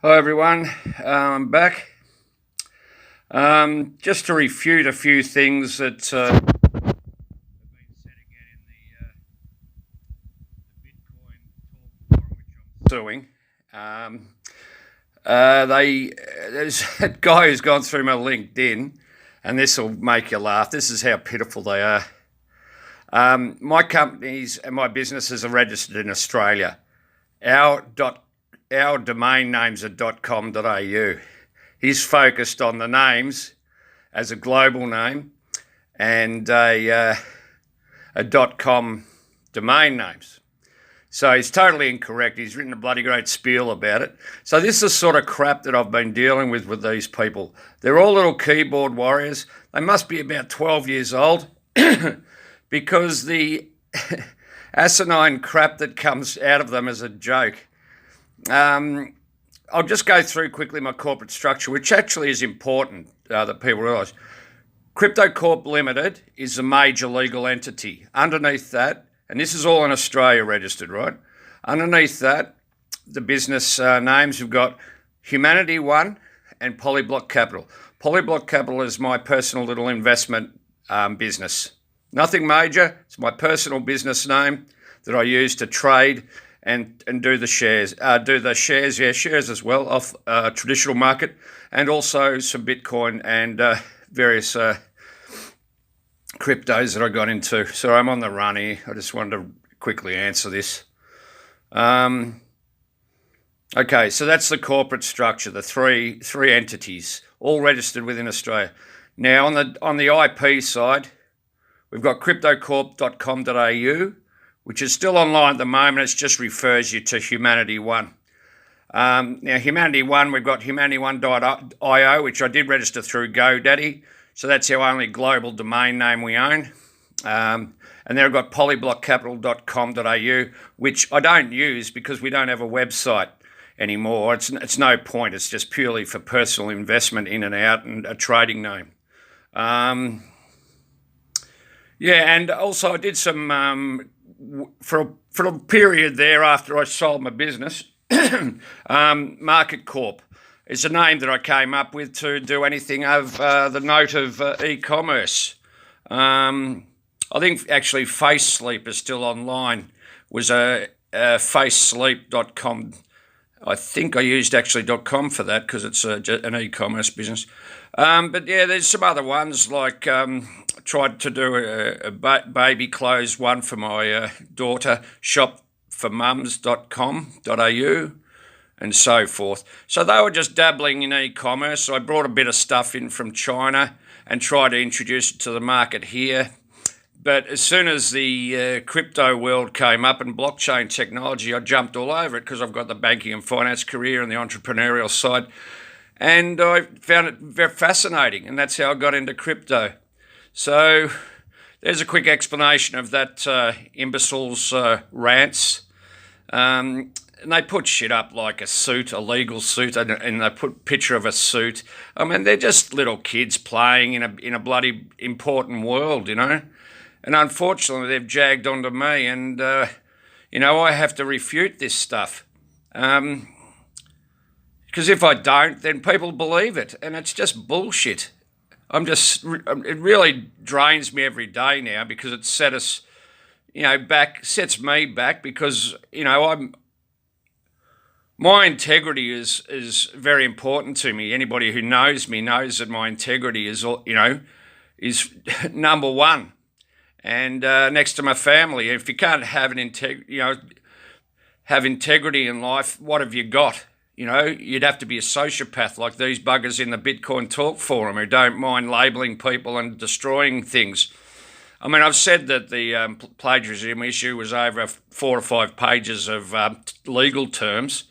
Hi everyone, I'm back. Just to refute a few things that have been said again in the Bitcoin talk forum, which I'm suing. There's a guy who's gone through my LinkedIn, and this will make you laugh. This is how pitiful they are. My companies and my businesses are registered in Australia. Our domain names are .com.au. He's focused on the names as a global name and a .com domain names. So he's totally incorrect. He's written a bloody great spiel about it. So this is the sort of crap that I've been dealing with these people. They're all little keyboard warriors. They must be about 12 years old because the asinine crap that comes out of them is a joke. I'll just go through quickly my corporate structure, which actually is important that people realise. Crypto Corp Limited is a major legal entity. Underneath that, and this is all in Australia registered, right? Underneath that, the business names, we've got Humanity One and Polyblock Capital. Polyblock Capital is my personal little investment business. Nothing major. It's my personal business name that I use to trade and do the shares. Shares as well off traditional market, and also some Bitcoin and various cryptos that I got into. So I'm on the run here. I just wanted to quickly answer this. Okay, so that's the corporate structure, the three entities, all registered within Australia. Now on the IP side, we've got cryptocorp.com.au, which is still online at the moment. It just refers you to Humanity One. Now, Humanity One, we've got humanityon.io, which I did register through GoDaddy. So that's our only global domain name we own. And then I've got polyblockcapital.com.au, which I don't use because we don't have a website anymore. It's no point. It's just purely for personal investment in and out and a trading name. And also I did some... For a period there after I sold my business, Market Corp is a name that I came up with to do anything of the note of e-commerce. I think actually Face Sleep is still online, was a facesleep.com. I think I used actually .com for that because it's an e-commerce business. But yeah, there's some other ones like... tried to do a baby clothes one for my daughter, shopformums.com.au and so forth. So they were just dabbling in e-commerce. So I brought a bit of stuff in from China and tried to introduce it to the market here. But as soon as the crypto world came up and blockchain technology, I jumped all over it because I've got the banking and finance career and the entrepreneurial side. And I found it very fascinating, and that's how I got into crypto. So there's a quick explanation of that imbecile's rants. And they put shit up like a suit, a legal suit, and they put a picture of a suit. I mean, they're just little kids playing in a bloody important world, you know. And unfortunately, they've jagged onto me, and, I have to refute this stuff. Because if I don't, then people believe it, and it's just bullshit. It really drains me every day now because it sets me back because, my integrity is very important to me. Anybody who knows me knows that my integrity is number one, and next to my family. If you can't have have integrity in life, what have you got? You'd have to be a sociopath like these buggers in the Bitcoin Talk forum who don't mind labelling people and destroying things. I mean, I've said that the plagiarism issue was over 4 or 5 pages of legal terms.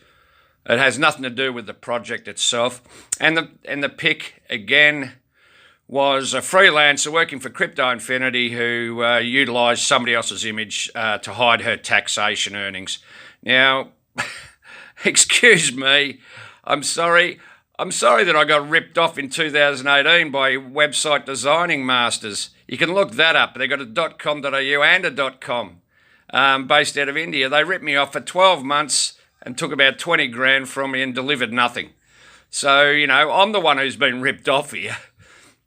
It has nothing to do with the project itself. And the pick, again, was a freelancer working for Crypto Infinity who utilised somebody else's image to hide her taxation earnings. Now... Excuse me, I'm sorry that I got ripped off in 2018 by Website Designing Masters. You can look that up. They got a .com.au and a .com based out of India. They ripped me off for 12 months and took about 20 grand from me and delivered nothing. So, I'm the one who's been ripped off here.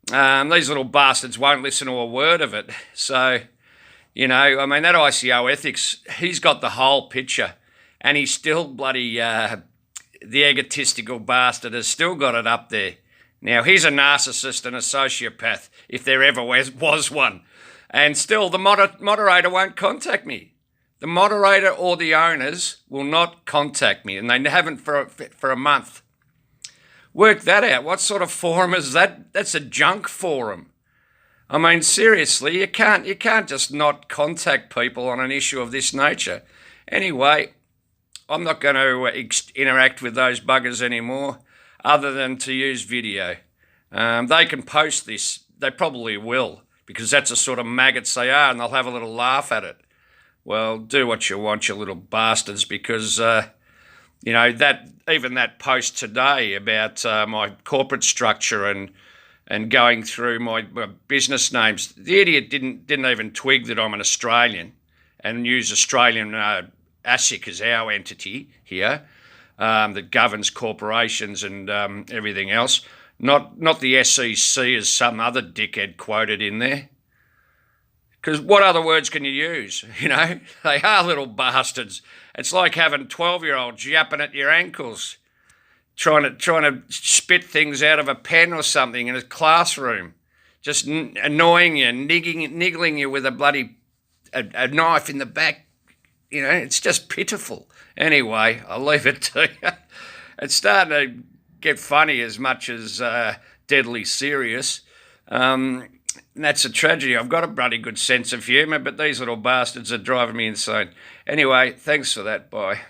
These little bastards won't listen to a word of it. So, that ICO ethics, he's got the whole picture. And he's still bloody, the egotistical bastard has still got it up there. Now, he's a narcissist and a sociopath, if there ever was one. And still, the moderator won't contact me. The moderator or the owners will not contact me, and they haven't for a month. Work that out. What sort of forum is that? That's a junk forum. I mean, seriously, you can't just not contact people on an issue of this nature. Anyway, I'm not going to interact with those buggers anymore, other than to use video. They can post this. They probably will, because that's the sort of maggots they are, and they'll have a little laugh at it. Well, do what you want, you little bastards, because that post today about my corporate structure and going through my business names, the idiot didn't even twig that I'm an Australian and use Australian ASIC as our entity here that governs corporations and everything else. Not the SEC as some other dickhead quoted in there. Because what other words can you use? They are little bastards. It's like having 12-year-olds yapping at your ankles, trying to spit things out of a pen or something in a classroom, just annoying you, niggling you with a bloody a knife in the back. It's just pitiful. Anyway, I'll leave it to you. It's starting to get funny as much as deadly serious. And that's a tragedy. I've got a bloody good sense of humour, but these little bastards are driving me insane. Anyway, thanks for that. Bye.